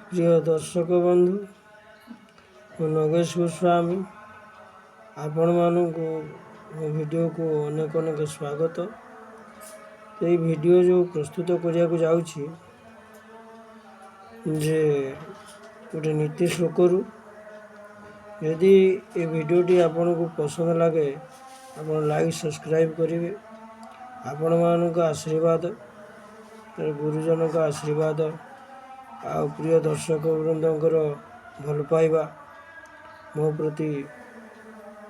प्रिय दर्शक बंधु नगेश गोस्वामी आपण मानक वीडियो को अनेक अनेक स्वागत। तो ये वीडियो जो प्रस्तुत करने को जाऊँगी जे गोटे नीति श्लोकरू यदि ये वीडियोटी आपण को पसंद लगे आप लाइक सब्सक्राइब करेंगे। आपण मानक आशीर्वाद गुरुजन का आशीर्वाद आ प्रिय दर्शक वृंदर भल पाइबा मो प्रति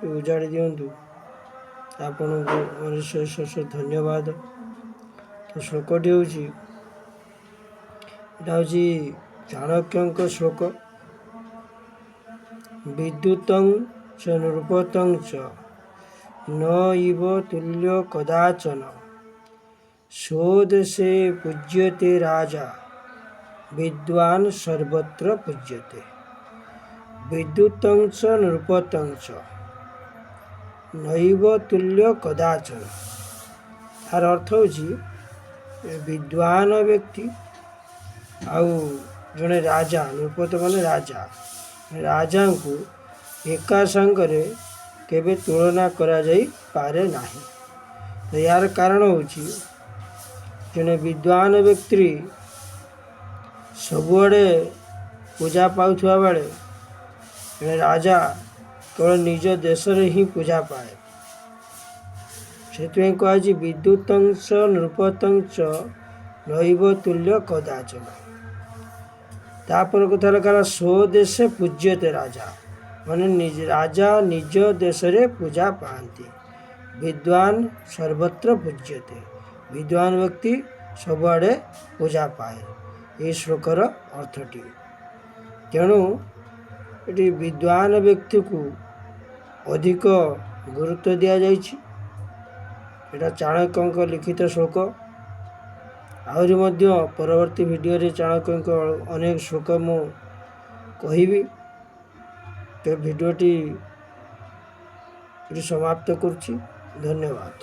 उजाड़ी दिंतु आपण को अशेष धन्यवाद। तो श्लोकटी हूँ चाणक्य श्लोक विद्युतं च नृपतं च न इव तुल्य कदाचन स्वदेशे पूज्यते राजा विद्वान् सर्वत्र पूज्यते। विद्युतं च नृपतं च नैव तुल्य कदाचन। तार अर्थ होची विद्वान व्यक्ति आउ जड़े राजा नृपत माने राजा को एका संगरे केबे तुलना करा जाई पारे नाही। तो यार कारण होची जड़े विद्वान व्यक्ति सबुआड़े पूजा पाउथुआ बेले राजा केवल निज देश रे ही पूजा पाए। से कहुची विद्युतं च नृपतं च नैव तुल्य कदाचन। तापर कथा लगा स्वदेशे पूज्यते राजा माने निज राजा निज देश रे पूजा पाती। विद्वान सर्वत्र पूज्यते विद्वान व्यक्ति सबुआड़े पूजा पाए। ये श्लोकर अर्थटी तेणु ये विद्वान व्यक्ति को अधिक गुरुत्व दिया जाइछि। एटा चाणक्य लिखित श्लोक। आहरी मध्य परवर्ती वीडियो रे चाणक्य अनेक श्लोक मु कहिबी। तो वीडियोटी समाप्त करुछि। धन्यवाद।